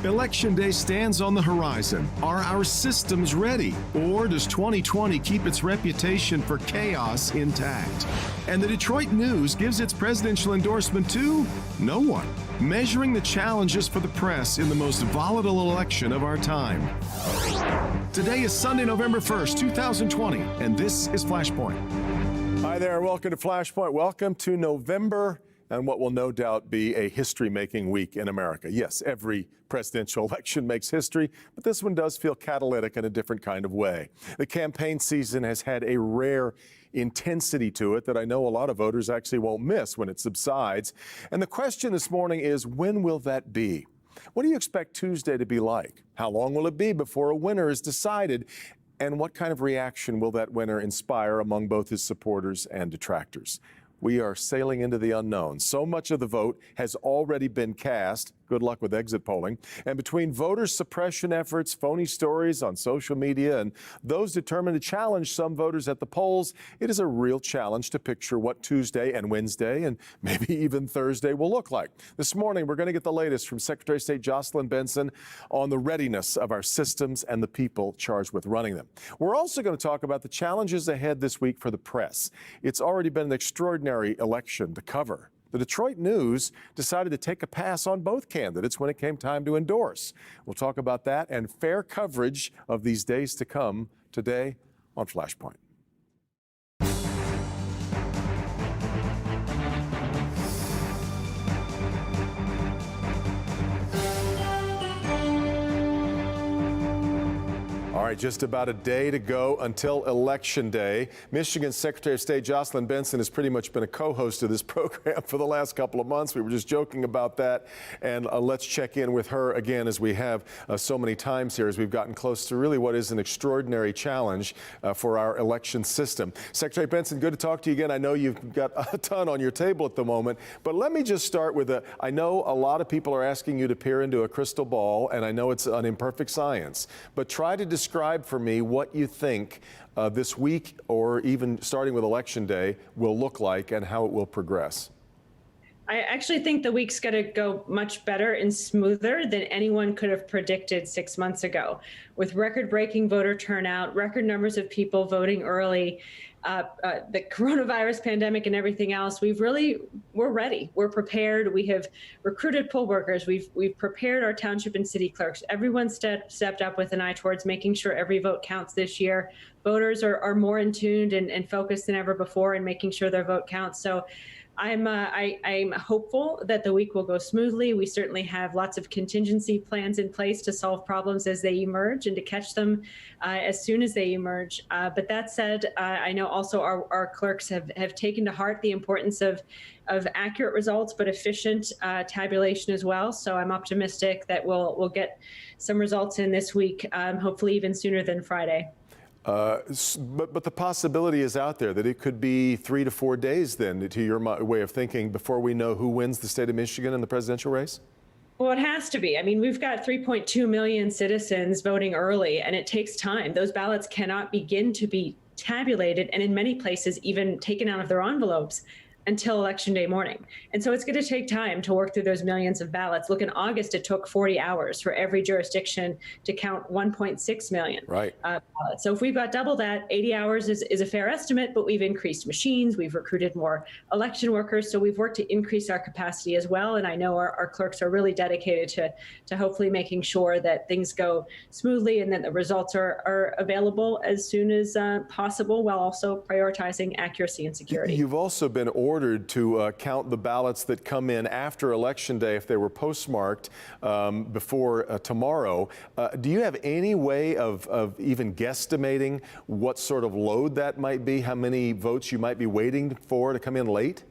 Election Day stands on the horizon. Are our systems ready? Or does 2020 keep its reputation for chaos intact? And the Detroit News gives its presidential endorsement to no one, measuring the challenges for the press in the most volatile election of our time. Today is Sunday, November 1st, 2020, and this is Flashpoint. Hi there, welcome to Flashpoint. Welcome to November and what will no doubt be a history-making week in America. Yes, every presidential election makes history, but this one does feel catalytic in a different kind of way. The campaign season has had a rare intensity to it that I know a lot of voters actually won't miss when it subsides. And the question this morning is, when will that be? What do you expect Tuesday to be like? How long will it be before a winner is decided? And what kind of reaction will that winner inspire among both his supporters and detractors? We are sailing into the unknown. So much of the vote has already been cast. Good luck with exit polling. And between voter suppression efforts, phony stories on social media, and those determined to challenge some voters at the polls, it is a real challenge to picture what Tuesday and Wednesday and maybe even Thursday will look like. This morning, we're going to get the latest from Secretary of State Jocelyn Benson on the readiness of our systems and the people charged with running them. We're also going to talk about the challenges ahead this week for the press. It's already been an extraordinary election to cover. The Detroit News decided to take a pass on both candidates when it came time to endorse. We'll talk about that and fair coverage of these days to come today on Flashpoint. All right, just about a day to go until Election Day. Michigan Secretary of State Jocelyn Benson has pretty much been a co-host of this program for the last couple of months. We were just joking about that, and let's check in with her again as we have so many times here as we've gotten close to really what is an extraordinary challenge for our election system. Secretary Benson, good to talk to you again. I know you've got a ton on your table at the moment, but let me just start with I know a lot of people are asking you to peer into a crystal ball, and I know it's an imperfect science, but try to describe for me what you think this week, or even starting with Election Day, will look like and how it will progress. I actually think the week's going to go much better and smoother than anyone could have predicted 6 months ago. With record-breaking voter turnout, record numbers of people voting early, the coronavirus pandemic and everything else, we're ready. We're prepared. We have recruited poll workers. We've prepared our township and city clerks. Everyone stepped up with an eye towards making sure every vote counts this year. Voters are more in tuned and focused than ever before in making sure their vote counts. So I'm hopeful that the week will go smoothly. We certainly have lots of contingency plans in place to solve problems as they emerge and to catch them as soon as they emerge. But that said, I know also our clerks have taken to heart the importance of accurate results, but efficient tabulation as well. So I'm optimistic that we'll get some results in this week, hopefully even sooner than Friday. But the possibility is out there that it could be 3 to 4 days then, to your way of thinking, before we know who wins the state of Michigan in the presidential race? Well, it has to be. I mean, we've got 3.2 million citizens voting early, and it takes time. Those ballots cannot begin to be tabulated, and in many places even taken out of their envelopes until Election Day morning. And so it's going to take time to work through those millions of ballots. Look, in August, it took 40 hours for every jurisdiction to count 1.6 million ballots. So if we've got double that, 80 hours is a fair estimate, but we've increased machines, we've recruited more election workers, so we've worked to increase our capacity as well. And I know our clerks are really dedicated to hopefully making sure that things go smoothly and that the results are available as soon as possible, while also prioritizing accuracy and security. You've also been ordered to count the ballots that come in after Election Day if they were postmarked before tomorrow. Do you have any way of even guesstimating what sort of load that might be, how many votes you might be waiting for to come in late?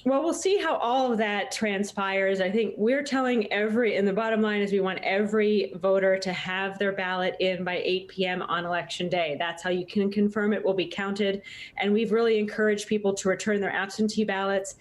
Well, we'll see how all of that transpires. I think we're telling and the bottom line is we want every voter to have their ballot in by 8 p.m. on Election Day. That's how you can confirm it will be counted. And we've really encouraged people to return their absentee ballots.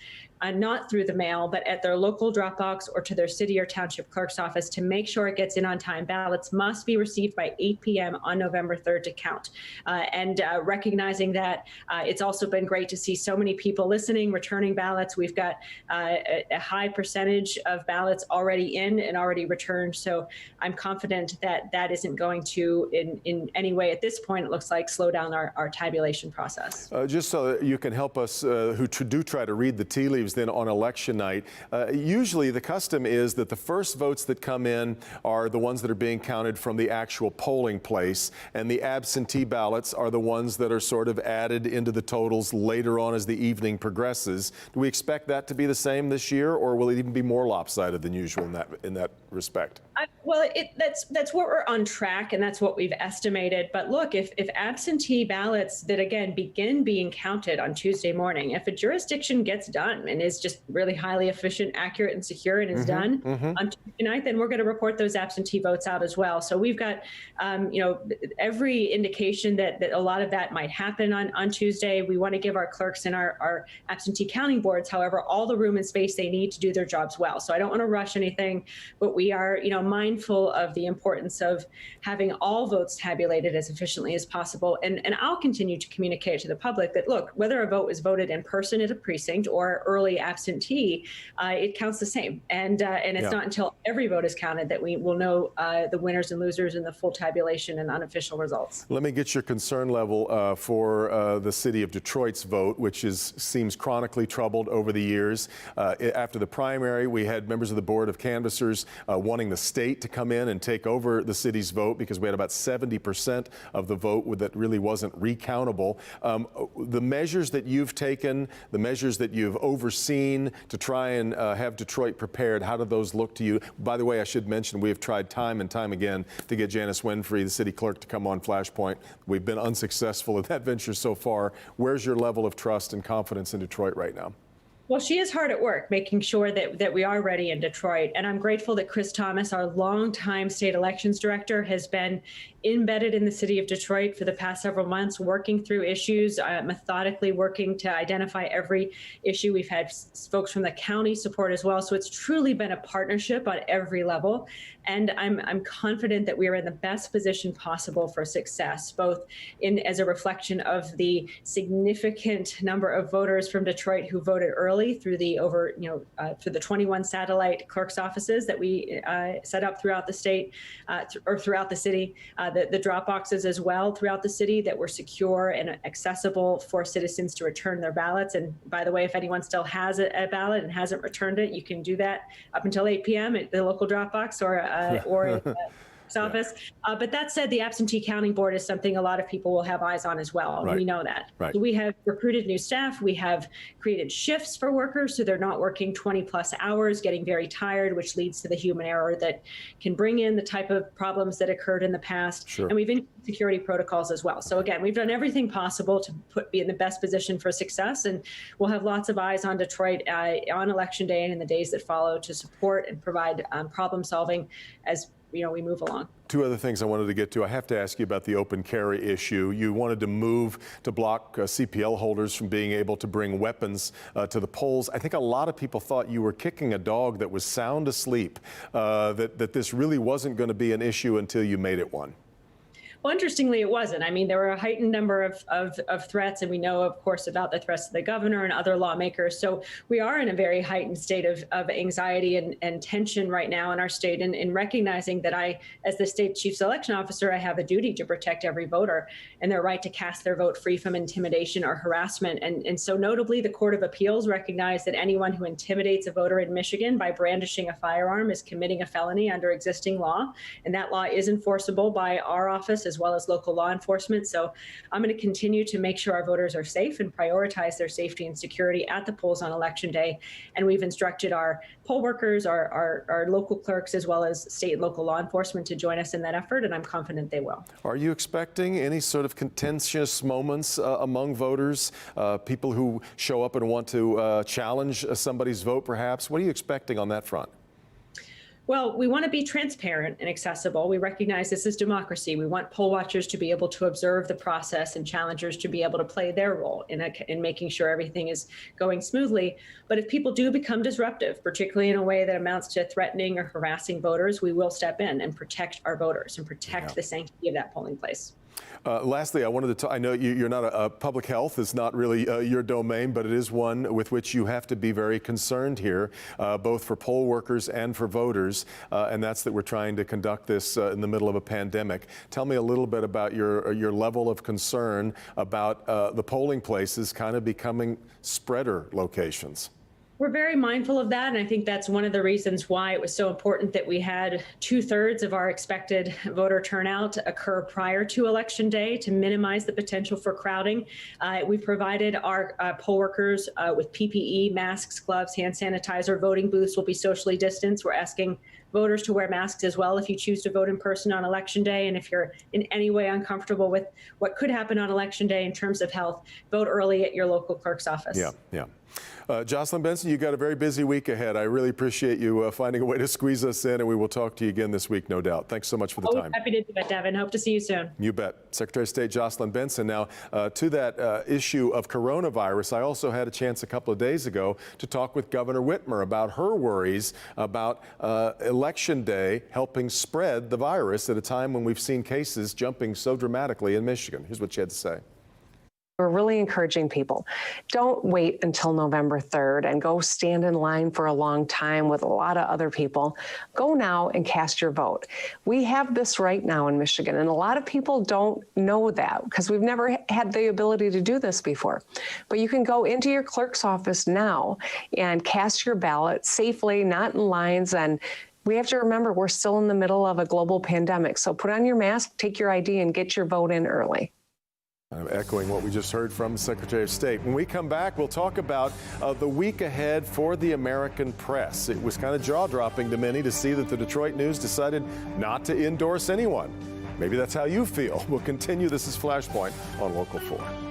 not through the mail, but at their local drop box or to their city or township clerk's office to make sure it gets in on time. Ballots must be received by 8 p.m. on November 3rd to count. And recognizing that, it's also been great to see so many people listening, returning ballots. We've got a high percentage of ballots already in and already returned. So I'm confident that that isn't going to, in any way at this point, it looks like, slow down our tabulation process. Just so that you can help us who do try to read the tea leaves then on election night, usually the custom is that the first votes that come in are the ones that are being counted from the actual polling place, and the absentee ballots are the ones that are sort of added into the totals later on as the evening progresses. Do we expect that to be the same this year, or will it even be more lopsided than usual in that respect? Well, that's what we're on track, and that's what we've estimated. But look, if absentee ballots that, again, begin being counted on Tuesday morning, if a jurisdiction gets done and is just really highly efficient, accurate, and secure and is done on Tuesday night, then we're going to report those absentee votes out as well. So we've got, every indication that a lot of that might happen on Tuesday. We want to give our clerks and our absentee counting boards, however, all the room and space they need to do their jobs well. So I don't want to rush anything, but we are, mindful of the importance of having all votes tabulated as efficiently as possible. And I'll continue to communicate to the public that, look, whether a vote was voted in person at a precinct or early absentee, it counts the same. And it's not until every vote is counted that we will know the winners and losers in the full tabulation and unofficial results. Let me get your concern level for the city of Detroit's vote, which seems chronically troubled over the years. After the primary, we had members of the Board of Canvassers wanting the state to come in and take over the city's vote because we had about 70% of the vote that really wasn't recountable. The measures that you've taken, the measures that you've overseen to try and have Detroit prepared, how do those look to you? By the way, I should mention we have tried time and time again to get Janice Winfrey, the city clerk, to come on Flashpoint. We've been unsuccessful in that venture so far. Where's your level of trust and confidence in Detroit right now? Well, she is hard at work making sure that we are ready in Detroit. And I'm grateful that Chris Thomas, our longtime state elections director, has been embedded in the city of Detroit for the past several months, working through issues, methodically working to identify every issue. We've had folks from the county support as well. So it's truly been a partnership on every level. And I'm confident that we are in the best position possible for success, both as a reflection of the significant number of voters from Detroit who voted early through the through the 21 satellite clerk's offices that we set up throughout the state or throughout the city, the drop boxes as well throughout the city that were secure and accessible for citizens to return their ballots. And by the way, if anyone still has a ballot and hasn't returned it, you can do that up until 8 p.m. at the local drop box or at the office. But that said, the absentee counting board is something a lot of people will have eyes on as well. Right. We know that. Right. So we have recruited new staff. We have created shifts for workers so they're not working 20 plus hours, getting very tired, which leads to the human error that can bring in the type of problems that occurred in the past. Sure. And we've increased security protocols as well. So again, we've done everything possible to be in the best position for success. And we'll have lots of eyes on Detroit on election day and in the days that follow to support and provide problem solving as we move along. Two other things I wanted to get to. I have to ask you about the open carry issue. You wanted to move to block CPL holders from being able to bring weapons to the polls. I think a lot of people thought you were kicking a dog that was sound asleep, that this really wasn't going to be an issue until you made it one. Well, interestingly, it wasn't. I mean, there were a heightened number of threats, and we know, of course, about the threats to the governor and other lawmakers. So we are in a very heightened state of anxiety and tension right now in our state, and in recognizing that as the state chief election officer, I have a duty to protect every voter and their right to cast their vote free from intimidation or harassment. And so notably, the Court of Appeals recognized that anyone who intimidates a voter in Michigan by brandishing a firearm is committing a felony under existing law, and that law is enforceable by our office as well as local law enforcement. So I'm going to continue to make sure our voters are safe and prioritize their safety and security at the polls on Election Day. And we've instructed our poll workers, our local clerks, as well as state and local law enforcement to join us in that effort, and I'm confident they will. Are you expecting any sort of contentious moments among voters, people who show up and want to challenge somebody's vote, perhaps? What are you expecting on that front? Well, we want to be transparent and accessible. We recognize this is democracy. We want poll watchers to be able to observe the process and challengers to be able to play their role in making sure everything is going smoothly. But if people do become disruptive, particularly in a way that amounts to threatening or harassing voters, we will step in and protect our voters and protect the sanctity of that polling place. Lastly, I wanted to I know you're not public health is not really your domain, but it is one with which you have to be very concerned here, both for poll workers and for voters, and that's that we're trying to conduct this in the middle of a pandemic. Tell me a little bit about your level of concern about the polling places kind of becoming spreader locations. We're very mindful of that, and I think that's one of the reasons why it was so important that we had 2/3 of our expected voter turnout occur prior to Election Day to minimize the potential for crowding. We provided our poll workers with PPE, masks, gloves, hand sanitizer. Voting booths will be socially distanced. We're asking voters to wear masks as well if you choose to vote in person on Election Day. And if you're in any way uncomfortable with what could happen on Election Day in terms of health, vote early at your local clerk's office. Yeah. Jocelyn Benson, you've got a very busy week ahead. I really appreciate you finding a way to squeeze us in, and we will talk to you again this week, no doubt. Thanks so much for the time. Happy to do it, Devin. Hope to see you soon. You bet. Secretary of State Jocelyn Benson. Now, to that issue of coronavirus, I also had a chance a couple of days ago to talk with Governor Whitmer about her worries about Election Day helping spread the virus at a time when we've seen cases jumping so dramatically in Michigan. Here's what she had to say. We're really encouraging people. Don't wait until November 3rd and go stand in line for a long time with a lot of other people. Go now and cast your vote. We have this right now in Michigan, and a lot of people don't know that because we've never had the ability to do this before. But you can go into your clerk's office now and cast your ballot safely, not in lines. And we have to remember we're still in the middle of a global pandemic. So put on your mask, take your ID, and get your vote in early. I'm echoing what we just heard from the Secretary of State. When we come back, we'll talk about the week ahead for the American press. It was kind of jaw-dropping to many to see that the Detroit News decided not to endorse anyone. Maybe that's how you feel. We'll continue. This is Flashpoint on Local 4.